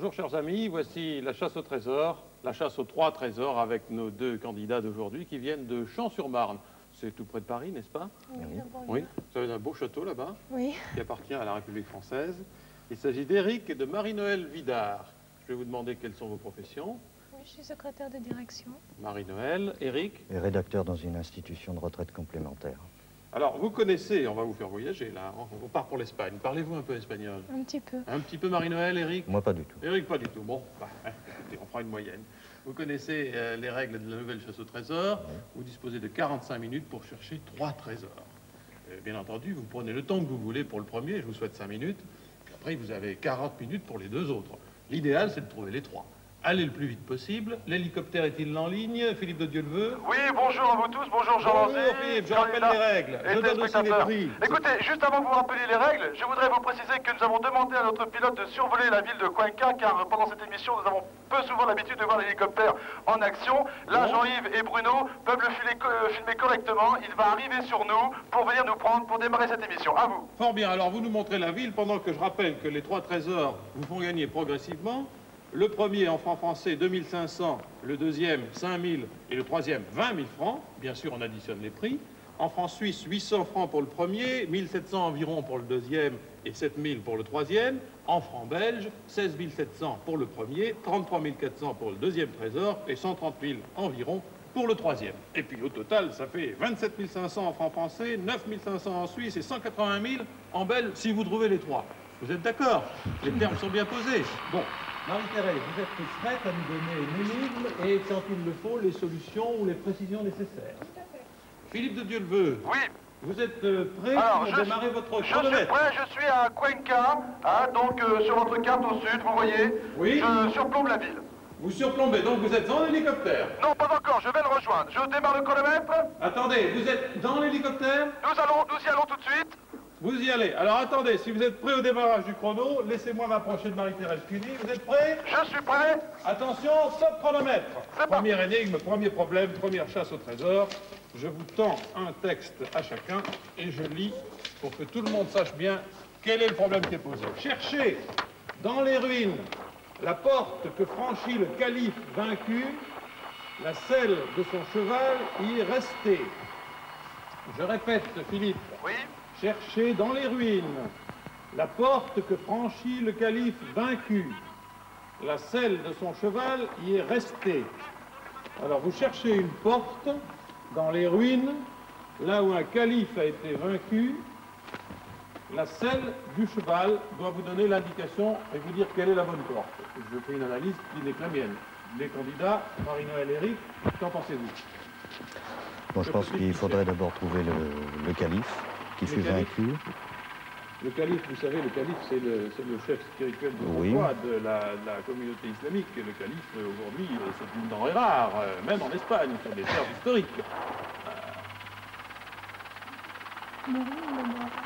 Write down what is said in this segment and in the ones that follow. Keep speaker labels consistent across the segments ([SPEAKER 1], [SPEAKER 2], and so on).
[SPEAKER 1] bonjour chers amis, voici la chasse au trésor, la chasse aux 3 trésors avec nos 2 candidats d'aujourd'hui qui viennent de Champs-sur-Marne. C'est tout près de Paris, n'est-ce pas?
[SPEAKER 2] Oui.
[SPEAKER 1] Vous avez un beau château là-bas,
[SPEAKER 2] Oui.
[SPEAKER 1] qui appartient à la République française. Il s'agit d'Éric et de Marie-Noëlle Vidard. Je vais vous demander quelles sont vos professions.
[SPEAKER 2] Oui, je suis secrétaire de direction.
[SPEAKER 1] Marie-Noëlle, Éric.
[SPEAKER 3] Et rédacteur dans une institution de retraite complémentaire.
[SPEAKER 1] Alors, vous connaissez, on va vous faire voyager là, on part pour l'Espagne. Parlez-vous un peu espagnol?
[SPEAKER 2] Un petit peu.
[SPEAKER 1] Un petit peu Marie-Noëlle, Éric?
[SPEAKER 3] Moi, pas du tout.
[SPEAKER 1] Éric, pas du tout. Bon, bah, écoutez, on prend une moyenne. Vous connaissez les règles de la nouvelle chasse au trésor. Vous disposez de 45 minutes pour chercher 3 trésors. Bien entendu, vous prenez le temps que vous voulez pour le premier, je vous souhaite 5 minutes. Puis après, vous avez 40 minutes pour les 2 autres. L'idéal, c'est de trouver les 3. Allez le plus vite possible. L'hélicoptère est-il en ligne? Philippe de Dieu-le-veut.
[SPEAKER 4] Oui, bonjour à vous tous, bonjour Jean Lanzy.
[SPEAKER 1] Bonjour Philippe, je rappelle les règles. Je donne aussi les prix.
[SPEAKER 4] Écoutez, juste avant que vous rappeliez les règles, je voudrais vous préciser que nous avons demandé à notre pilote de survoler la ville de Cuenca, car pendant cette émission, nous avons peu souvent l'habitude de voir l'hélicoptère en action. Là, Jean-Yves et Bruno peuvent le filmer correctement. Il va arriver sur nous pour venir nous prendre pour démarrer cette émission. À vous.
[SPEAKER 1] Fort bien, alors vous nous montrez la ville pendant que je rappelle que les 3 trésors vous font gagner progressivement. Le premier en francs français, 2500, le deuxième, 5000 et le troisième, 20 000 francs. Bien sûr, on additionne les prix. En francs suisses, 800 francs pour le premier, 1700 environ pour le deuxième et 7000 pour le troisième. En francs belges, 16 700 pour le premier, 33 400 pour le deuxième trésor et 130 000 environ pour le troisième. Et puis au total, ça fait 27 500 en francs français, 9 500 en Suisse et 180 000 en belge si vous trouvez les 3. Vous êtes d'accord? Les termes sont bien posés. Bon. Marie-Thérèse, vous êtes prête à nous donner une énigme et, quand il le faut, les solutions ou les précisions nécessaires. Tout à fait. Philippe de Dieu-le-veut.
[SPEAKER 4] Oui.
[SPEAKER 1] Vous êtes prêt
[SPEAKER 4] Alors,
[SPEAKER 1] pour démarrer votre chronomètre?
[SPEAKER 4] Je suis prêt, je suis à Cuenca, hein, donc sur votre carte au sud, vous voyez.
[SPEAKER 1] Oui.
[SPEAKER 4] Je surplombe la ville.
[SPEAKER 1] Vous surplombez, donc vous êtes en hélicoptère?
[SPEAKER 4] Non, pas encore, je vais le rejoindre. Je démarre le chronomètre.
[SPEAKER 1] Attendez, vous êtes dans l'hélicoptère?
[SPEAKER 4] Nous y allons tout de suite.
[SPEAKER 1] Vous y allez. Alors attendez, si vous êtes prêt au démarrage du chrono, laissez-moi m'approcher de Marie-Thérèse Cuny. Vous êtes prêt?
[SPEAKER 4] Je suis prêt.
[SPEAKER 1] Attention, stop chronomètre.
[SPEAKER 4] C'est
[SPEAKER 1] Première énigme, premier problème, première chasse au trésor. Je vous tends un texte à chacun et je lis pour que tout le monde sache bien quel est le problème qui est posé. Cherchez dans les ruines la porte que franchit le calife vaincu, la selle de son cheval y est restée. Je répète, Philippe.
[SPEAKER 4] Oui.
[SPEAKER 1] Cherchez dans les ruines la porte que franchit le calife vaincu. La selle de son cheval y est restée. Alors vous cherchez une porte dans les ruines, là où un calife a été vaincu. La selle du cheval doit vous donner l'indication et vous dire quelle est la bonne porte. Je fais une analyse qui n'est que la mienne. Les candidats, Marie-Noëlle et Éric, qu'en pensez-vous?
[SPEAKER 3] Bon, je pense qu'il faudrait d'abord trouver le calife qui fut vaincu.
[SPEAKER 1] Le calife, vous savez, le calife, c'est le chef spirituel de la communauté islamique. Le calife, aujourd'hui, c'est une denrée rare, même en Espagne, sur des terres historiques.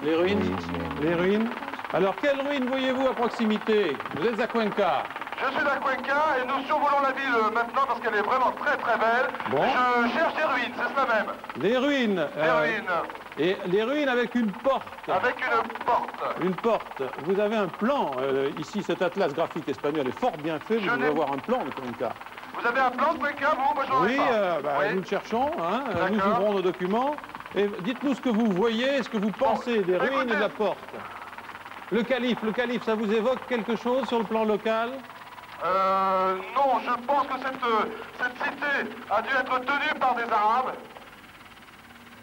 [SPEAKER 1] Les ruines? Les ruines. Alors, quelles ruines voyez-vous à proximité? Vous êtes à Cuenca.
[SPEAKER 4] Je suis à Cuenca et nous survolons la ville maintenant parce qu'elle est vraiment très très belle.
[SPEAKER 1] Bon.
[SPEAKER 4] Je cherche des ruines, c'est cela même.
[SPEAKER 1] Les ruines.
[SPEAKER 4] Des ruines.
[SPEAKER 1] Et les ruines avec une porte.
[SPEAKER 4] Avec une porte.
[SPEAKER 1] Une porte. Vous avez un plan. Ici, cet atlas graphique espagnol est fort bien fait. Vous devez avoir un plan de Cuenca.
[SPEAKER 4] Vous avez un plan de Cuenca, vous? Moi, j'en ai
[SPEAKER 1] Oui,
[SPEAKER 4] pas. Oui,
[SPEAKER 1] nous le cherchons. Hein, nous ouvrons nos documents. Et dites-nous ce que vous voyez, ce que vous pensez des ruines et de la porte. Le calife, ça vous évoque quelque chose sur le plan local?
[SPEAKER 4] Non, je pense que cette cité a dû être tenue par des Arabes.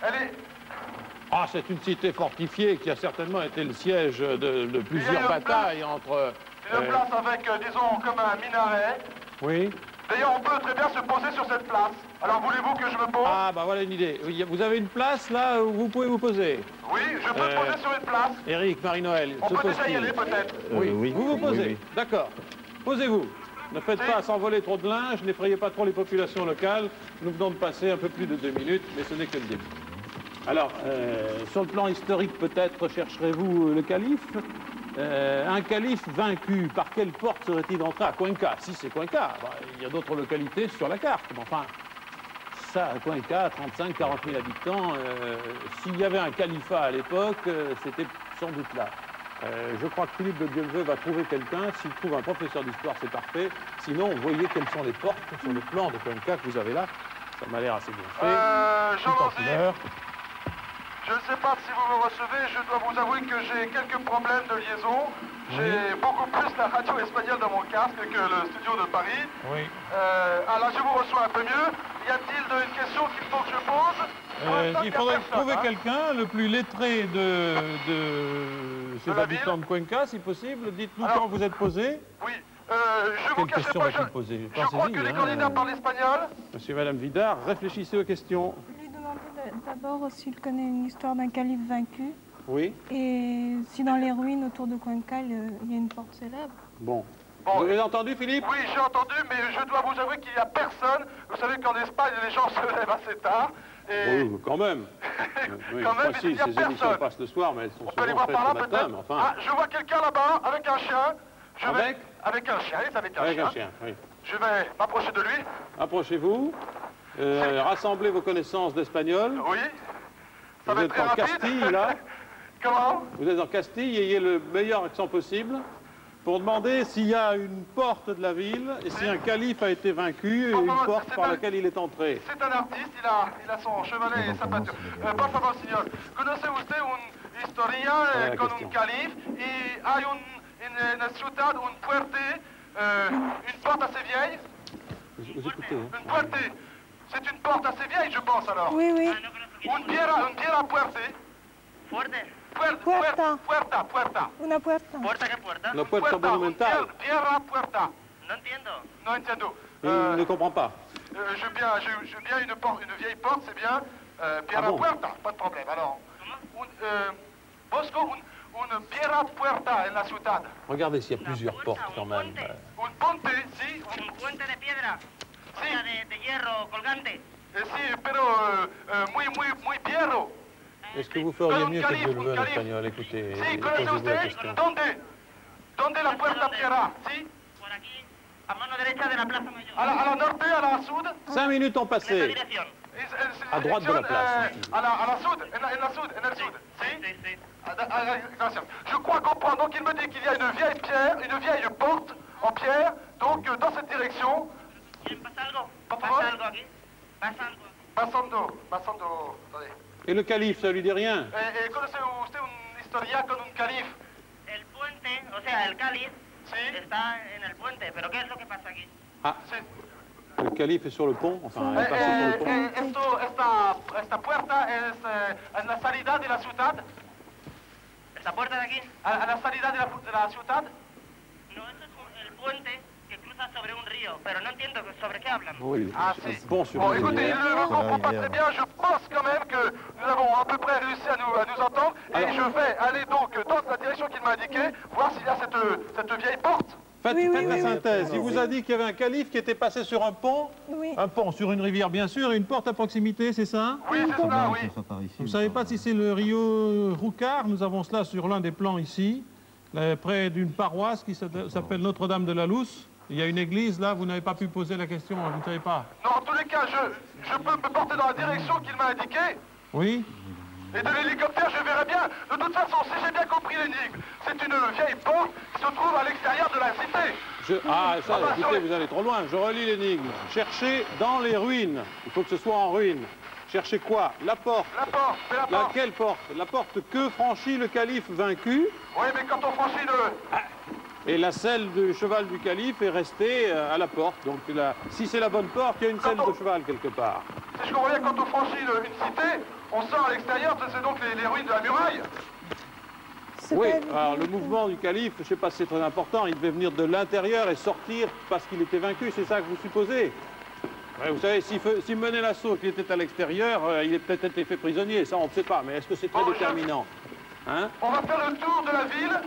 [SPEAKER 4] Elle est...
[SPEAKER 1] Ah, c'est une cité fortifiée qui a certainement été le siège de plusieurs batailles entre...
[SPEAKER 4] Une place avec, disons, comme un minaret.
[SPEAKER 1] Oui.
[SPEAKER 4] D'ailleurs, on peut très bien se poser sur cette place. Alors, voulez-vous que je me pose?
[SPEAKER 1] Ah, bah voilà une idée. Vous avez une place, là, où vous pouvez vous poser?
[SPEAKER 4] Oui, je peux me poser sur une place.
[SPEAKER 1] Éric, Marie-Noëlle,
[SPEAKER 4] on peut déjà y aller, peut-être.
[SPEAKER 1] Oui, vous vous posez.
[SPEAKER 3] Oui.
[SPEAKER 1] D'accord. Posez-vous. Ne faites pas s'envoler trop de linge, n'effrayez pas trop les populations locales. Nous venons de passer un peu plus de 2 minutes, mais ce n'est que le début. Alors, sur le plan historique, peut-être chercherez-vous le calife? Un calife vaincu, par quelle porte serait-il entré à Cuenca? Si c'est Cuenca, il y a d'autres localités sur la carte. Mais enfin, ça, à Cuenca, 35-40 000 habitants, s'il y avait un califat à l'époque, c'était sans doute là. Je crois que Philippe de Dieuleveult va trouver quelqu'un. S'il trouve un professeur d'histoire, c'est parfait. Sinon, vous voyez quelles sont les portes sur le plan de Cuenca que vous avez là. Ça m'a l'air assez bien fait.
[SPEAKER 4] Jean
[SPEAKER 1] Tout en
[SPEAKER 4] Lanzy,
[SPEAKER 1] couleur.
[SPEAKER 4] je ne sais pas si vous me recevez, je dois vous avouer que j'ai quelques problèmes de liaison. J'ai beaucoup plus la radio espagnole dans mon casque que le studio de Paris.
[SPEAKER 1] Oui.
[SPEAKER 4] Alors je vous reçois un peu mieux. Y a-t-il une question qu'il faut que je pose?
[SPEAKER 1] Il faudrait trouver quelqu'un, le plus lettré de ces
[SPEAKER 4] la
[SPEAKER 1] habitants
[SPEAKER 4] ville
[SPEAKER 1] de Cuenca, si possible. Dites-nous
[SPEAKER 4] Alors,
[SPEAKER 1] quand vous êtes posé.
[SPEAKER 4] Oui. Je vous
[SPEAKER 1] Quelle
[SPEAKER 4] cacherai
[SPEAKER 1] question
[SPEAKER 4] pas,
[SPEAKER 1] va-t-il poser?
[SPEAKER 4] je crois que les candidats parlent espagnol.
[SPEAKER 1] Monsieur et Madame Vidard, réfléchissez aux questions.
[SPEAKER 2] Je lui demandais d'abord s'il connaît une histoire d'un calife vaincu
[SPEAKER 1] Oui.
[SPEAKER 2] et si dans les ruines autour de Cuenca, il y a une porte célèbre.
[SPEAKER 1] Bon.
[SPEAKER 4] Bon,
[SPEAKER 1] Vous avez entendu, Philippe?
[SPEAKER 4] Oui, j'ai entendu, mais je dois vous avouer qu'il n'y a personne. Vous savez qu'en Espagne, les gens se lèvent assez tard. Et...
[SPEAKER 1] Oui, quand même. Oui,
[SPEAKER 4] Quand même,
[SPEAKER 1] enfin,
[SPEAKER 4] il y a
[SPEAKER 1] ces émissions
[SPEAKER 4] personne.
[SPEAKER 1] passent le soir, mais elles sont
[SPEAKER 4] On peut aller
[SPEAKER 1] souvent
[SPEAKER 4] voir
[SPEAKER 1] faites
[SPEAKER 4] par
[SPEAKER 1] le
[SPEAKER 4] là,
[SPEAKER 1] matin.
[SPEAKER 4] peut-être.
[SPEAKER 1] Mais enfin,
[SPEAKER 4] Ah, je vois quelqu'un là-bas, avec un chien.
[SPEAKER 1] Avec
[SPEAKER 4] un chien, il est avec un
[SPEAKER 1] avec
[SPEAKER 4] chien.
[SPEAKER 1] un chien, oui.
[SPEAKER 4] Je vais m'approcher de lui.
[SPEAKER 1] Approchez-vous. Rassemblez vos connaissances d'espagnol.
[SPEAKER 4] Oui. Ça
[SPEAKER 1] Vous
[SPEAKER 4] va être
[SPEAKER 1] êtes
[SPEAKER 4] très
[SPEAKER 1] en
[SPEAKER 4] rapide.
[SPEAKER 1] Castille, là.
[SPEAKER 4] Comment?
[SPEAKER 1] Vous êtes en Castille, ayez le meilleur accent possible pour demander s'il y a une porte de la ville et si un calife a été vaincu et une porte par laquelle il est entré.
[SPEAKER 4] C'est un artiste, il a son chevalet et sa peinture. Por favor, señor, ¿conoce usted una historia con un calife y hay en la ciudad un puente, une porte assez vieille?
[SPEAKER 1] Vous écoutez, hein?
[SPEAKER 4] Une puente. C'est une porte assez vieille, je pense alors.
[SPEAKER 2] Oui, oui.
[SPEAKER 4] Une piedra puerte.
[SPEAKER 5] Fuerte.
[SPEAKER 2] Puerta.
[SPEAKER 4] Puerta.
[SPEAKER 2] Una puerta.
[SPEAKER 5] ¿Puerta qué puerta?
[SPEAKER 1] La puerta monumental.
[SPEAKER 4] Piedra puerta.
[SPEAKER 5] No entiendo.
[SPEAKER 4] Non entiendo.
[SPEAKER 1] Il ne comprend pas.
[SPEAKER 4] Je veux bien une vieille porte, c'est bien. Piedra puerta, pas de problème. Alors, Bosco, une piedra puerta en la ciudad.
[SPEAKER 1] Regardez s'il y a plusieurs portes quand même.
[SPEAKER 4] Un ponte, si.
[SPEAKER 5] Un puente de piedra. O sea, de hierro colgante.
[SPEAKER 4] Si, pero muy viejo.
[SPEAKER 1] Est-ce que vous feriez mieux que de le en espagnol? Écoutez,
[SPEAKER 4] Si, ¿conoce
[SPEAKER 1] posez-vous la
[SPEAKER 4] usted?
[SPEAKER 1] question.
[SPEAKER 4] ¿Dónde la puerta piedra? Si.
[SPEAKER 5] Por aquí, a mano derecha de la Plaza Mayor.
[SPEAKER 4] A la norte, a la sud.
[SPEAKER 1] 5 minutes ont
[SPEAKER 5] En esta
[SPEAKER 1] passé.
[SPEAKER 5] dirección.
[SPEAKER 1] À droite de la place.
[SPEAKER 4] À la sud, en el sud. Si.
[SPEAKER 5] Sí.
[SPEAKER 4] Gracias. Je crois comprendre. Donc il me dit qu'il y a une vieille pierre, une vieille porte en pierre. Donc dans cette direction.
[SPEAKER 5] ¿Quién pasa algo?
[SPEAKER 4] Por favor.
[SPEAKER 5] ¿Pasa algo aquí? ¿Pasa algo?
[SPEAKER 4] Passando. Attendez.
[SPEAKER 1] Et le calife, ça lui dit rien?
[SPEAKER 4] ¿Conoce usted una historia con un calife?
[SPEAKER 5] El puente, o sea, el cáliz,
[SPEAKER 4] Sí.
[SPEAKER 5] está en el puente. ¿Pero qué es lo que pasa aquí?
[SPEAKER 1] Ah,
[SPEAKER 4] Sí.
[SPEAKER 1] le calife est sur le pont, enfin, il est passé sur le pont.
[SPEAKER 4] Esta puerta es en la salida de la ciudad.
[SPEAKER 5] ¿Esta puerta de aquí?
[SPEAKER 4] A la salida de la ciudad.
[SPEAKER 5] No, eso es el puente que cruza sobre un río. Pero no entiendo sobre qué hablan.
[SPEAKER 1] Oui,
[SPEAKER 4] Ah,
[SPEAKER 1] un
[SPEAKER 4] si.
[SPEAKER 1] pont sur
[SPEAKER 4] Bon,
[SPEAKER 1] une
[SPEAKER 4] écoutez,
[SPEAKER 1] rivière.
[SPEAKER 4] je ne comprends pas très bien. Je pense quand même que nous avons à peu près réussi à nous entendre. Et
[SPEAKER 1] Alors-
[SPEAKER 4] je vais aller donc dans la direction qu'il m'a indiquée, voir s'il y a cette vieille porte.
[SPEAKER 1] Faites
[SPEAKER 2] Oui,
[SPEAKER 1] la
[SPEAKER 2] oui.
[SPEAKER 1] synthèse. Il vous a dit qu'il y avait un calife qui était passé sur un pont.
[SPEAKER 2] Oui.
[SPEAKER 1] Un pont sur une rivière, bien sûr, et une porte à proximité, c'est ça?
[SPEAKER 4] Oui, c'est cela, oui.
[SPEAKER 1] Vous ne savez pas si c'est le Rio Roucar? Nous avons cela sur l'un des plans ici, près d'une paroisse qui s'appelle Notre-Dame de la Lousse. Il y a une église là, vous n'avez pas pu poser la question, vous ne savez pas?
[SPEAKER 4] Non, en tous les cas, je peux me porter dans la direction qu'il m'a indiquée.
[SPEAKER 1] Oui?
[SPEAKER 4] Et de l'hélicoptère, je verrai bien. De toute façon, si j'ai bien compris l'énigme, c'est une vieille porte qui se trouve à l'extérieur de la cité.
[SPEAKER 1] Ça, écoutez, vous allez trop loin. Je relis l'énigme. Cherchez dans les ruines. Il faut que ce soit en ruine. Cherchez quoi? La porte.
[SPEAKER 4] La porte, mais la porte.
[SPEAKER 1] Laquelle porte? La porte que franchit le calife vaincu.
[SPEAKER 4] Oui, mais quand on franchit le...
[SPEAKER 1] Et la selle du cheval du calife est restée à la porte. Donc si c'est la bonne porte, il y a une selle de cheval quelque part.
[SPEAKER 4] Si je comprends bien, quand on franchit une cité, on sort à l'extérieur, c'est donc les ruines de la muraille.
[SPEAKER 1] Oui, alors le mouvement du calife, je ne sais pas si c'est très important, il devait venir de l'intérieur et sortir parce qu'il était vaincu, c'est ça que vous supposez? Ouais, vous savez, s'il menait l'assaut, qu'il était à l'extérieur, il est peut-être été fait prisonnier, ça on ne sait pas, mais est-ce que c'est très déterminant? Hein?
[SPEAKER 4] On va faire le tour de la ville,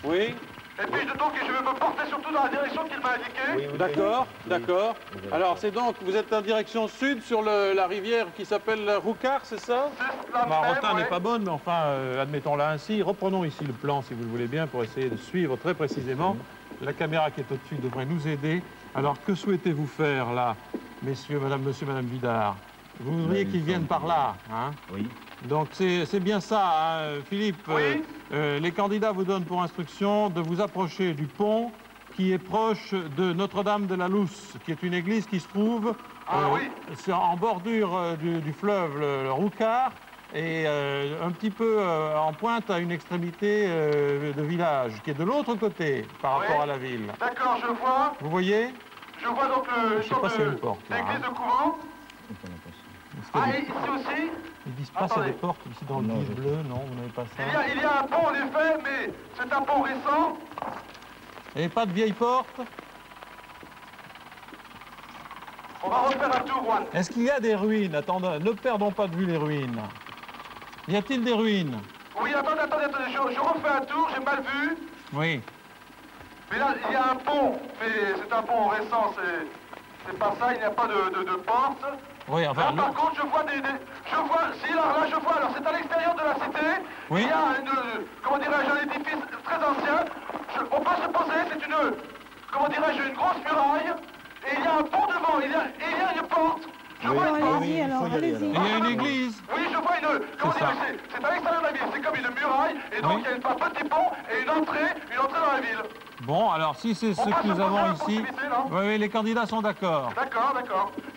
[SPEAKER 1] Oui?
[SPEAKER 4] et puis donc je vais me porter surtout dans la direction qu'il m'a indiquée.
[SPEAKER 1] D'accord, d'accord. Alors c'est donc, vous êtes en direction sud sur la rivière qui s'appelle Roucar, c'est ça?
[SPEAKER 4] C'est la
[SPEAKER 1] Ma
[SPEAKER 4] même,
[SPEAKER 1] rotin n'est
[SPEAKER 4] ouais.
[SPEAKER 1] pas bonne, mais enfin, admettons-la ainsi. Reprenons ici le plan, si vous le voulez bien, pour essayer de suivre très précisément. La caméra qui est au-dessus devrait nous aider. Alors, que souhaitez-vous faire, là, monsieur, madame Vidard? Vous voudriez qu'ils viennent par là, hein?
[SPEAKER 3] Oui.
[SPEAKER 1] Donc c'est bien ça, hein, Philippe.
[SPEAKER 4] Oui.
[SPEAKER 1] Les candidats vous donnent pour instruction de vous approcher du pont qui est proche de Notre-Dame de la Lousse, qui est une église qui se trouve
[SPEAKER 4] Oui.
[SPEAKER 1] en bordure du fleuve le Roucart et un petit peu en pointe à une extrémité de village, qui est de l'autre côté par rapport à la ville.
[SPEAKER 4] D'accord, je vois.
[SPEAKER 1] Vous voyez?
[SPEAKER 4] Je vois donc
[SPEAKER 1] Je sais pas s'il y a une porte, là,
[SPEAKER 4] l'église
[SPEAKER 1] hein.
[SPEAKER 4] de couvent. Et ici aussi.
[SPEAKER 1] Ils disent pas c'est des portes ici dans le guide bleu, non, vous n'avez pas ça.
[SPEAKER 4] Il y a un pont en effet, mais c'est un pont récent.
[SPEAKER 1] Et pas de vieille porte?
[SPEAKER 4] On va refaire un tour, Juan.
[SPEAKER 1] Est-ce qu'il y a des ruines? Attendez, ne perdons pas de vue les ruines. Y a-t-il des ruines?
[SPEAKER 4] Oui, attendez, je refais un tour, j'ai mal vu.
[SPEAKER 1] Oui.
[SPEAKER 4] Mais là, il y a un pont, mais c'est un pont récent, c'est pas ça, il n'y a pas de porte.
[SPEAKER 1] Oui, enfin,
[SPEAKER 4] Là, par contre, je vois je vois, si, là, je vois, alors c'est à l'extérieur de la cité.
[SPEAKER 1] Oui.
[SPEAKER 4] Il y a comment dirais-je, un édifice très ancien. On peut se poser, c'est comment dirais-je, une grosse muraille. Et il y a un pont devant, et il y a une porte. Je vois une porte.
[SPEAKER 2] Allez-y, alors, allez-y.
[SPEAKER 1] il y a une église.
[SPEAKER 4] Oui, je vois comment
[SPEAKER 1] C'est ça.
[SPEAKER 4] dirais-je, c'est à l'extérieur de la ville, c'est comme une muraille. Et donc,
[SPEAKER 1] Oui.
[SPEAKER 4] il y a un petit pont et une entrée dans la ville.
[SPEAKER 1] Bon, alors si c'est ce
[SPEAKER 4] On va
[SPEAKER 1] que
[SPEAKER 4] se
[SPEAKER 1] nous
[SPEAKER 4] poser à
[SPEAKER 1] avons ici,
[SPEAKER 4] proximité, là.
[SPEAKER 1] oui, les candidats sont d'accord.
[SPEAKER 4] D'accord.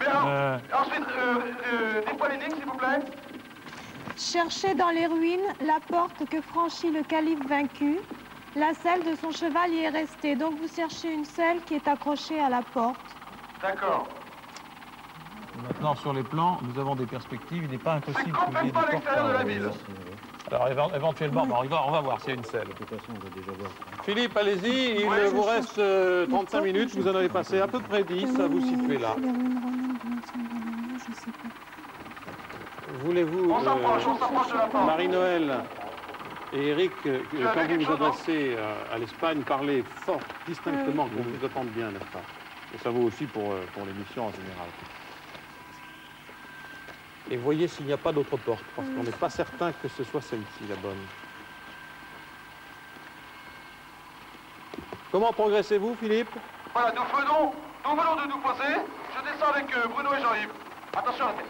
[SPEAKER 4] Mais alors, ensuite, dites-moi l'énigme, s'il vous plaît.
[SPEAKER 2] Cherchez dans les ruines la porte que franchit le calife vaincu. La selle de son cheval y est restée. Donc vous cherchez une selle qui est accrochée à la porte.
[SPEAKER 4] D'accord.
[SPEAKER 1] Maintenant, sur les plans, nous avons des perspectives. Il n'est pas
[SPEAKER 4] C'est
[SPEAKER 1] impossible qu'il y ait des
[SPEAKER 4] complètement à
[SPEAKER 1] portes.
[SPEAKER 4] l'extérieur de la ville.
[SPEAKER 1] Alors, éventuellement, bon, on va voir s'il y a une selle.
[SPEAKER 3] De toute façon, on va déjà voir.
[SPEAKER 1] Philippe, allez-y. Il vous reste 35 minutes. Vous en avez passé à peu près 10 à vous situer là.
[SPEAKER 2] Les ruines romaines de l'ancienne Galie, je sais pas.
[SPEAKER 1] Voulez-vous,
[SPEAKER 4] On s'approche de la porte.
[SPEAKER 1] Marie-Noël et Eric, quand
[SPEAKER 4] avez
[SPEAKER 1] vous
[SPEAKER 4] quelque
[SPEAKER 1] vous
[SPEAKER 4] chose,
[SPEAKER 1] adressez à l'Espagne, parlez fort, distinctement, qu'on vous entende bien, n'est-ce pas? Et ça vaut aussi pour l'émission en général. Et voyez s'il n'y a pas d'autre porte, parce qu'on n'est pas certain que ce soit celle-ci, la bonne. Comment progressez-vous, Philippe?
[SPEAKER 4] Voilà, nous venons de nous poser. Je descends avec Bruno et Jean-Yves. Attention à la tête.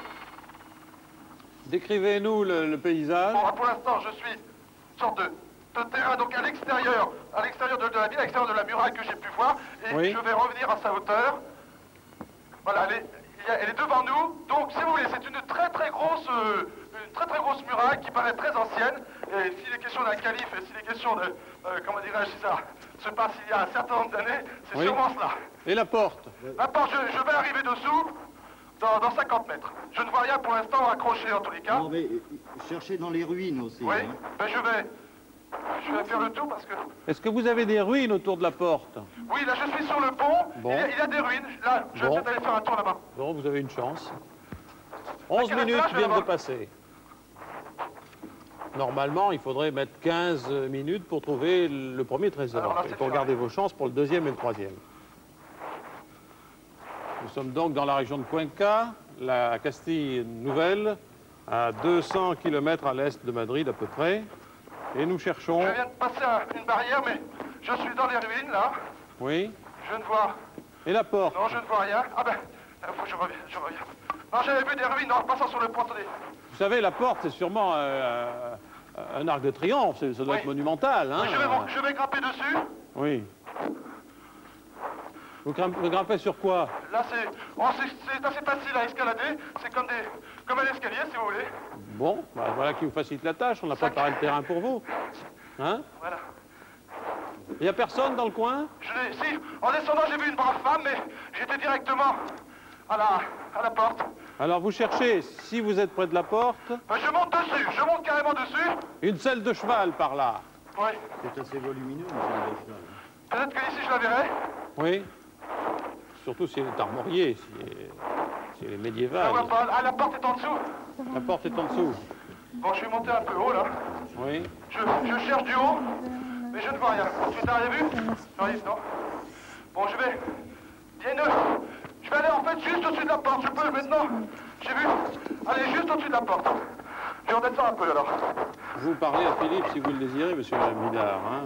[SPEAKER 1] Décrivez-nous le paysage.
[SPEAKER 4] Bon, pour l'instant, je suis sorte de terrain, donc à l'extérieur de la ville, à l'extérieur de la muraille que j'ai pu voir. Et
[SPEAKER 1] Oui.
[SPEAKER 4] je vais revenir à sa hauteur. Voilà, elle est devant nous. Donc, si vous voulez, c'est une très très grosse muraille qui paraît très ancienne. Et s'il est question d'un calife, et s'il est question de, comment dirais-je, si ça se passe il y a un certain nombre d'années, c'est
[SPEAKER 1] Oui.
[SPEAKER 4] sûrement cela.
[SPEAKER 1] Et la porte?
[SPEAKER 4] La porte, je vais arriver dessous dans 50 mètres. Je ne vois rien pour l'instant accroché en tous les cas.
[SPEAKER 3] Non, mais cherchez dans les ruines aussi.
[SPEAKER 4] Oui,
[SPEAKER 3] hein.
[SPEAKER 4] ben je vais faire le tour parce que...
[SPEAKER 1] Est-ce que vous avez des ruines autour de la porte?
[SPEAKER 4] Oui, là je suis sur le pont,
[SPEAKER 1] Bon.
[SPEAKER 4] il y a des ruines. Là, je vais
[SPEAKER 1] Bon.
[SPEAKER 4] peut-être aller faire un tour là-bas.
[SPEAKER 1] Bon, vous avez une chance. 11
[SPEAKER 4] quelle
[SPEAKER 1] minutes
[SPEAKER 4] heure je vais
[SPEAKER 1] viennent de
[SPEAKER 4] avoir
[SPEAKER 1] passer. Normalement, il faudrait mettre 15 minutes pour trouver le premier trésor.
[SPEAKER 4] Alors là,
[SPEAKER 1] et
[SPEAKER 4] c'est
[SPEAKER 1] pour
[SPEAKER 4] fait,
[SPEAKER 1] garder
[SPEAKER 4] ouais.
[SPEAKER 1] vos chances pour le deuxième et le troisième. Nous sommes donc dans la région de Cuenca, la Castille nouvelle, à 200 km à l'est de Madrid à peu près. Et nous cherchons...
[SPEAKER 4] Je viens de passer une barrière, mais je suis dans les ruines là.
[SPEAKER 1] Oui.
[SPEAKER 4] Je ne vois...
[SPEAKER 1] Et la porte?
[SPEAKER 4] Non, je ne vois rien. Ah ben, faut que je reviens. Non, j'avais vu des ruines en passant sur le pont. Attendez.
[SPEAKER 1] Vous savez, la porte, c'est sûrement un arc de triomphe. Ça doit
[SPEAKER 4] Oui.
[SPEAKER 1] être monumental. Hein,
[SPEAKER 4] Je vais grimper dessus.
[SPEAKER 1] Oui. Vous grimpez sur quoi?
[SPEAKER 4] Là, c'est assez facile à escalader. C'est comme un escalier, si vous voulez.
[SPEAKER 1] Bon, bah, voilà qui vous facilite la tâche. On a préparé le terrain pour vous. Hein?
[SPEAKER 4] Voilà.
[SPEAKER 1] Il n'y a personne dans le coin?
[SPEAKER 4] Si, en descendant, j'ai vu une brave femme, mais j'étais directement à la porte.
[SPEAKER 1] Alors vous cherchez, si vous êtes près de la porte,
[SPEAKER 4] Ben, je monte dessus, je monte carrément dessus.
[SPEAKER 1] une selle de cheval par là.
[SPEAKER 4] Oui.
[SPEAKER 3] C'est assez volumineux, monsieur le cheval.
[SPEAKER 4] Peut-être que ici, je la verrai.
[SPEAKER 1] Oui. Surtout si elle est armoriée, si elle est
[SPEAKER 4] Je la
[SPEAKER 1] médiévale.
[SPEAKER 4] vois pas. Ah, la porte est en dessous.
[SPEAKER 1] La porte est en dessous.
[SPEAKER 4] Bon, je suis monté un peu haut, là.
[SPEAKER 1] Oui.
[SPEAKER 4] Je cherche du haut, mais je ne vois rien. Tu t'as rien vu? J'arrive, non? Bon, je vais... Je vais aller, en fait, juste au-dessus de la porte. Je peux, maintenant. J'ai vu. Allez, juste au-dessus de la porte. Je vais en descendre un peu, alors.
[SPEAKER 1] Vous parlez à Philippe si vous le désirez, monsieur Vidard. Hein,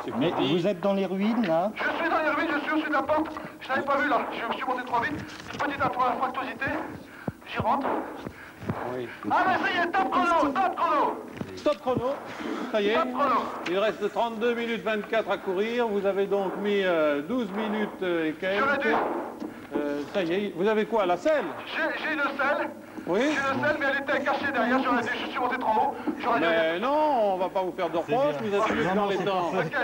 [SPEAKER 1] c'est
[SPEAKER 3] Mais
[SPEAKER 1] petit.
[SPEAKER 3] vous êtes dans les ruines, là?
[SPEAKER 4] Je suis dans les ruines, je suis au-dessus de la porte. Je n'avais pas vu, là. Je suis monté trop vite. Une petite infractuosité. J'y rentre.
[SPEAKER 1] Oui.
[SPEAKER 4] Ah mais ça y est, top chrono, top chrono.
[SPEAKER 1] Stop chrono, ça y est.
[SPEAKER 4] Top chrono.
[SPEAKER 1] Il reste 32 minutes 24 à courir. Vous avez donc mis 12 minutes et
[SPEAKER 4] J'aurais dû.
[SPEAKER 1] quelques. Ça y est, vous avez quoi, la selle?
[SPEAKER 4] J'ai une selle.
[SPEAKER 1] Oui.
[SPEAKER 4] J'ai une selle, mais elle était cachée derrière. J'aurais dû, je suis monté trop haut. J'aurais dû.
[SPEAKER 1] Mais non, on va pas vous faire de reproches, vous êtes mieux que dans les temps.
[SPEAKER 4] Ok.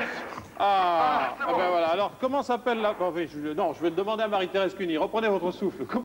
[SPEAKER 1] Ah,
[SPEAKER 4] c'est
[SPEAKER 1] ah
[SPEAKER 4] bon.
[SPEAKER 1] ben voilà. Alors, comment s'appelle la... Enfin, non, je vais demander à Marie-Thérèse Cuny. Reprenez votre souffle.